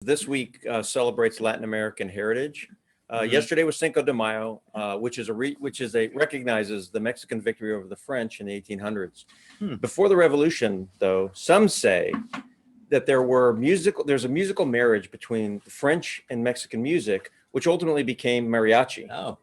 This week celebrates Latin American heritage. Mhm. Yesterday was Cinco de Mayo, which recognizes the Mexican victory over the French in the 1800s. Hmm. Before the revolution, though, some say that there's a musical marriage between the French and Mexican music, which ultimately became mariachi. Oh,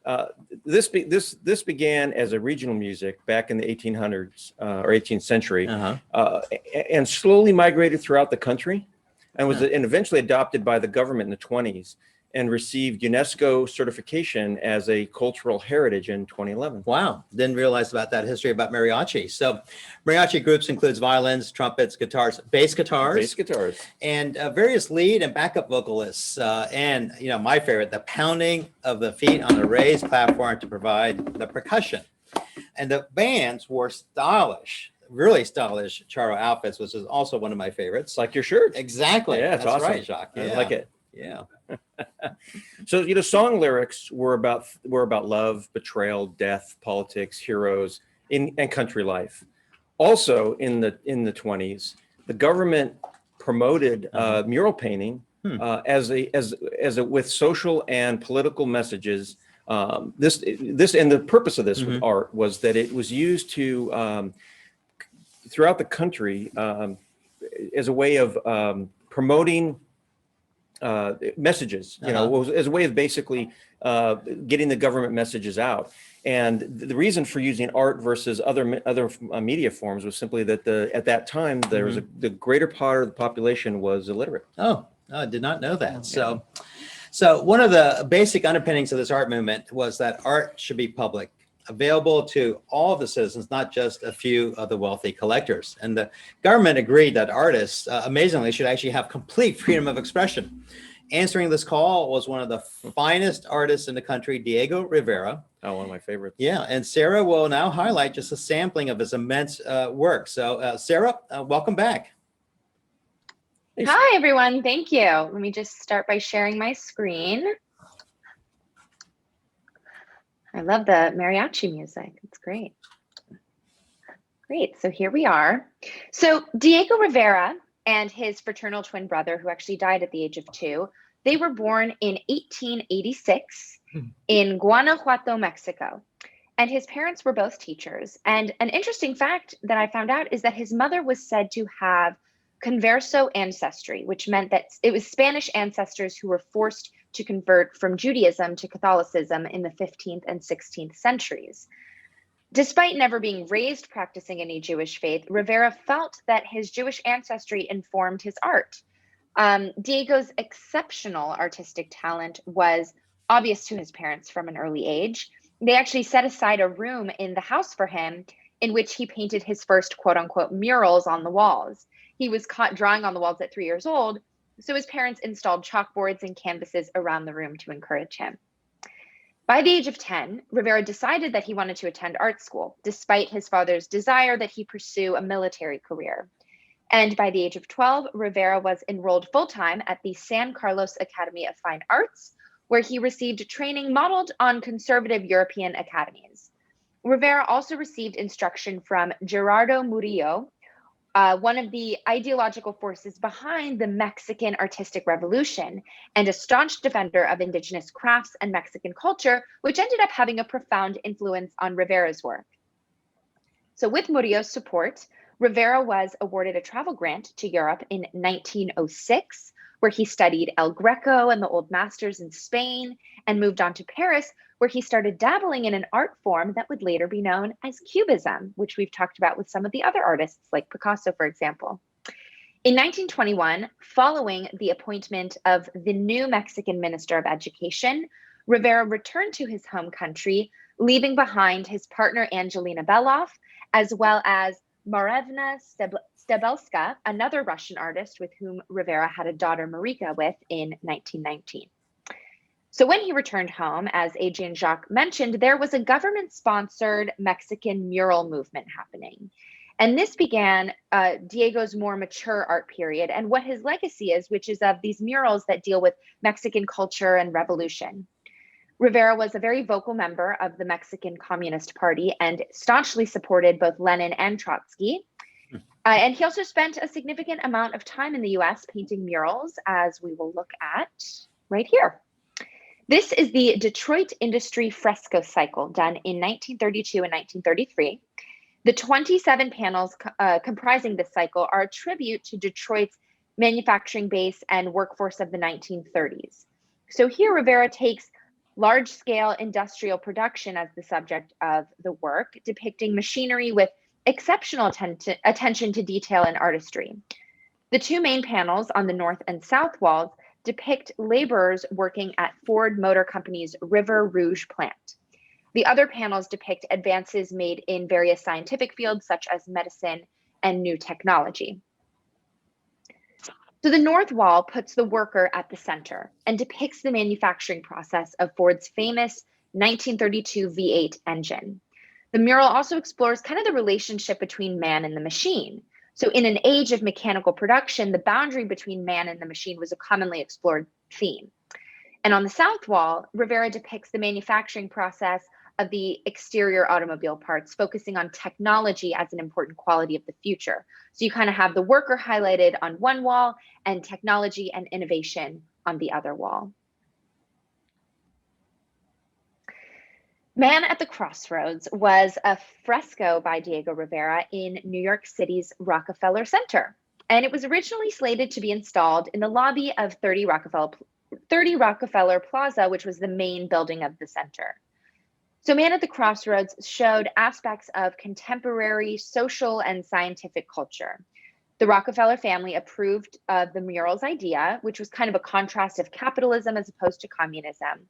Uh, this began as a regional music back in the 1800s or 18th century, uh-huh. and slowly migrated throughout the country, and Huh. and eventually adopted by the government in the 20s, and received UNESCO certification as a cultural heritage in 2011. Wow, didn't realize about that history about mariachi. So mariachi groups includes violins, trumpets, guitars, bass Bass guitars, guitars. and various lead and backup vocalists. And my favorite, the pounding of the feet on the raised platform to provide the percussion. And the bands wore stylish, really stylish charro outfits, which is also one of my favorites. It's like your shirt. Exactly. Yeah, it's That's awesome. right, Jacques. I Yeah. like it. Yeah. So, song lyrics were about love, betrayal, death, politics, heroes, and country life. Also, in the 20s, the government promoted mural painting as a with social and political messages. This and the purpose of this with art was that it was used to throughout the country as a way of promoting messages, as a way of basically getting the government messages out. And the reason for using art versus other media forms was simply that at that time there was the greater part of the population was illiterate. Oh, I did not know that. So one of the basic underpinnings of this art movement was that art should be public, available to all of the citizens, not just a few of the wealthy collectors. And the government agreed that artists, amazingly, should actually have complete freedom of expression. Answering this call was one of the finest artists in the country, Diego Rivera. Oh, one of my favorites. Yeah, and Sarah will now highlight just a sampling of his immense work. So Sarah, welcome back. Hi, everyone. Thank you. Let me just start by sharing my screen. I love the mariachi music. It's great. Great. So here we are. So Diego Rivera and his fraternal twin brother, who actually died at the age of 2, they were born in 1886 in Guanajuato, Mexico. And his parents were both teachers. And an interesting fact that I found out is that his mother was said to have converso ancestry, which meant that it was Spanish ancestors who were forced to convert from Judaism to Catholicism in the 15th and 16th centuries. Despite never being raised practicing any Jewish faith, Rivera felt that his Jewish ancestry informed his art. Diego's exceptional artistic talent was obvious to his parents from an early age. They actually set aside a room in the house for him in which he painted his first quote unquote murals on the walls. He was caught drawing on the walls at 3 years old, so his parents installed chalkboards and canvases around the room to encourage him. By the age of 10, Rivera decided that he wanted to attend art school, despite his father's desire that he pursue a military career. And by the age of 12, Rivera was enrolled full-time at the San Carlos Academy of Fine Arts, where he received training modeled on conservative European academies. Rivera also received instruction from Gerardo Murillo, one of the ideological forces behind the Mexican artistic revolution and a staunch defender of indigenous crafts and Mexican culture, which ended up having a profound influence on Rivera's work. So with Murillo's support, Rivera was awarded a travel grant to Europe in 1906, where he studied El Greco and the old masters in Spain, and moved on to Paris, where he started dabbling in an art form that would later be known as Cubism, which we've talked about with some of the other artists like Picasso, for example. In 1921, following the appointment of the new Mexican Minister of Education, Rivera returned to his home country, leaving behind his partner Angelina Beloff, as well as Marevna Stebelska, another Russian artist with whom Rivera had a daughter Marika with in 1919. So when he returned home, as Adrian Jacques mentioned, there was a government-sponsored Mexican mural movement happening. And this began Diego's more mature art period and what his legacy is, which is of these murals that deal with Mexican culture and revolution. Rivera was a very vocal member of the Mexican Communist Party and staunchly supported both Lenin and Trotsky. And he also spent a significant amount of time in the US painting murals, as we will look at right here. This is the Detroit Industry Fresco Cycle, done in 1932 and 1933. The 27 panels comprising this cycle are a tribute to Detroit's manufacturing base and workforce of the 1930s. So here Rivera takes large-scale industrial production as the subject of the work, depicting machinery with exceptional attention to detail and artistry. The two main panels on the north and south walls depict laborers working at Ford Motor Company's River Rouge plant. The other panels depict advances made in various scientific fields, such as medicine and new technology. So the north wall puts the worker at the center and depicts the manufacturing process of Ford's famous 1932 V8 engine. The mural also explores kind of the relationship between man and the machine. So in an age of mechanical production, the boundary between man and the machine was a commonly explored theme. And on the south wall, Rivera depicts the manufacturing process of the exterior automobile parts, focusing on technology as an important quality of the future. So you kind of have the worker highlighted on one wall and technology and innovation on the other wall. Man at the Crossroads was a fresco by Diego Rivera in New York City's Rockefeller Center. And it was originally slated to be installed in the lobby of 30 Rockefeller Plaza, which was the main building of the center. So Man at the Crossroads showed aspects of contemporary social and scientific culture. The Rockefeller family approved of the mural's idea, which was kind of a contrast of capitalism as opposed to communism.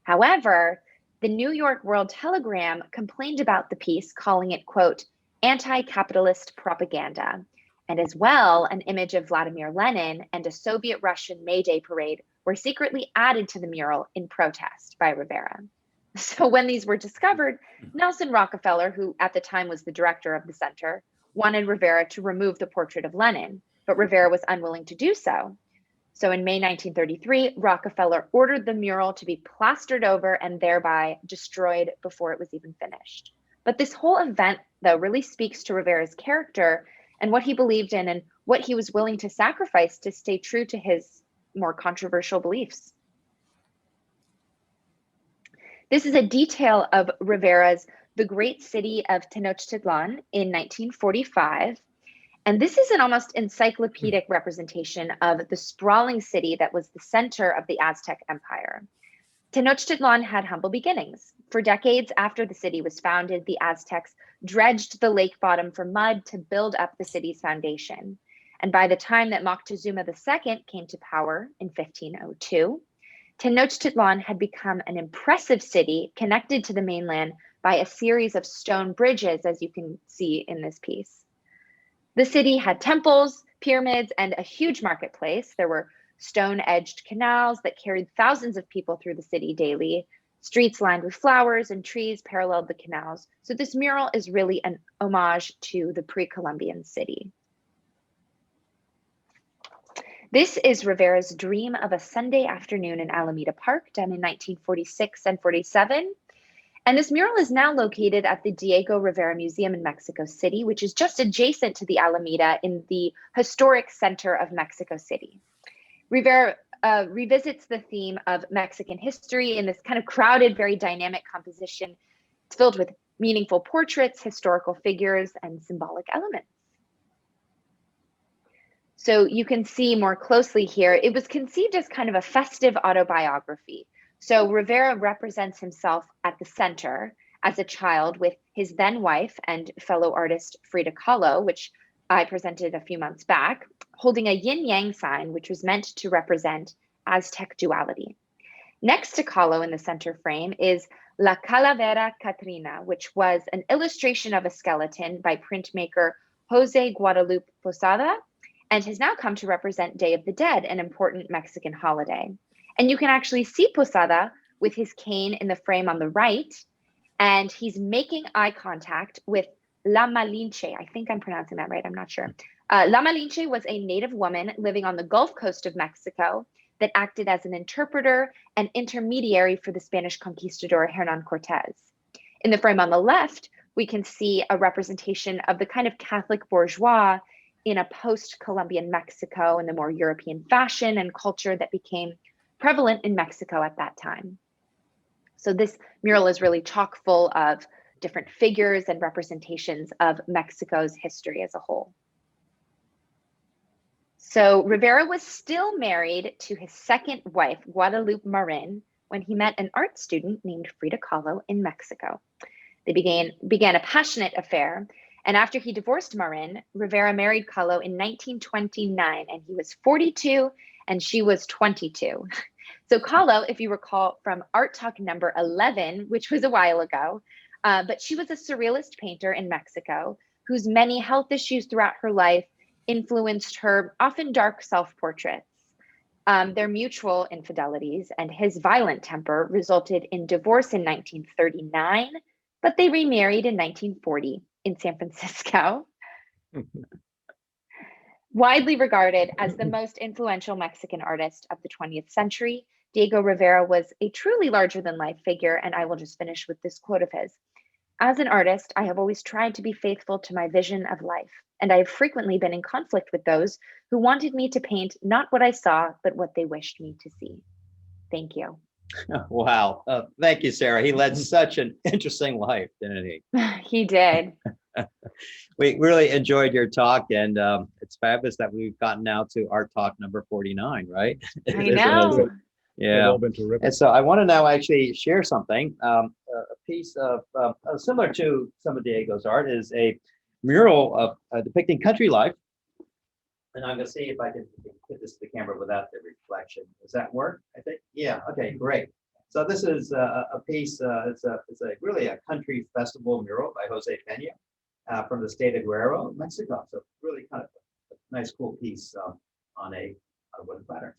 However, the New York World Telegram complained about the piece, calling it, quote, anti-capitalist propaganda. And as well, an image of Vladimir Lenin and a Soviet-Russian May Day parade were secretly added to the mural in protest by Rivera. So when these were discovered, Nelson Rockefeller, who at the time was the director of the center, wanted Rivera to remove the portrait of Lenin, but Rivera was unwilling to do so. So in May 1933, Rockefeller ordered the mural to be plastered over and thereby destroyed before it was even finished. But this whole event, though, really speaks to Rivera's character and what he believed in and what he was willing to sacrifice to stay true to his more controversial beliefs. This is a detail of Rivera's The Great City of Tenochtitlan in 1945. And this is an almost encyclopedic representation of the sprawling city that was the center of the Aztec Empire. Tenochtitlan had humble beginnings. For decades after the city was founded, the Aztecs dredged the lake bottom for mud to build up the city's foundation. And by the time that Moctezuma II came to power in 1502, Tenochtitlan had become an impressive city connected to the mainland by a series of stone bridges, as you can see in this piece. The city had temples, pyramids, and a huge marketplace. There were stone-edged canals that carried thousands of people through the city daily. Streets lined with flowers and trees paralleled the canals. So this mural is really an homage to the pre-Columbian city. This is Rivera's Dream of a Sunday Afternoon in Alameda Park, done in 1946 and 47. And this mural is now located at the Diego Rivera Museum in Mexico City, which is just adjacent to the Alameda in the historic center of Mexico City. Rivera revisits the theme of Mexican history in this kind of crowded, very dynamic composition. It's filled with meaningful portraits, historical figures, and symbolic elements. So you can see more closely here, it was conceived as kind of a festive autobiography. So Rivera represents himself at the center as a child with his then wife and fellow artist Frida Kahlo, which I presented a few months back, holding a yin-yang sign, which was meant to represent Aztec duality. Next to Kahlo in the center frame is La Calavera Catrina, which was an illustration of a skeleton by printmaker Jose Guadalupe Posada, and has now come to represent Day of the Dead, an important Mexican holiday. And you can actually see Posada with his cane in the frame on the right, and he's making eye contact with La Malinche. I think I'm pronouncing that right, I'm not sure. La Malinche was a native woman living on the Gulf Coast of Mexico that acted as an interpreter and intermediary for the Spanish conquistador Hernan Cortez. In the frame on the left, we can see a representation of the kind of Catholic bourgeois in a post-Columbian Mexico and the more European fashion and culture that became prevalent in Mexico at that time. So this mural is really chock full of different figures and representations of Mexico's history as a whole. So Rivera was still married to his second wife, Guadalupe Marin, when he met an art student named Frida Kahlo in Mexico. They began a passionate affair, and after he divorced Marin, Rivera married Kahlo in 1929, and he was 42 and she was 22. So Kahlo, if you recall from Art Talk number 11, which was a while ago, but she was a surrealist painter in Mexico whose many health issues throughout her life influenced her often dark self-portraits. Their mutual infidelities and his violent temper resulted in divorce in 1939, but they remarried in 1940 in San Francisco. Widely regarded as the most influential Mexican artist of the 20th century, Diego Rivera was a truly larger-than-life figure, and I will just finish with this quote of his. As an artist, I have always tried to be faithful to my vision of life, and I have frequently been in conflict with those who wanted me to paint not what I saw, but what they wished me to see. Thank you. Wow. Thank you, Sarah. He led such an interesting life, didn't he? He did. We really enjoyed your talk, and it's fabulous that we've gotten now to Art Talk number 49, right? I know. Yeah. And so I want to now actually share something. A piece of similar to some of Diego's art is a mural of depicting country life. And I'm going to see if I can put this to the camera without the reflection. Does that work? I think. Yeah. Okay. Great. So this is a piece. It's really a country festival mural by Jose Pena from the state of Guerrero, Mexico. So really kind of a nice, cool piece on a wooden platter.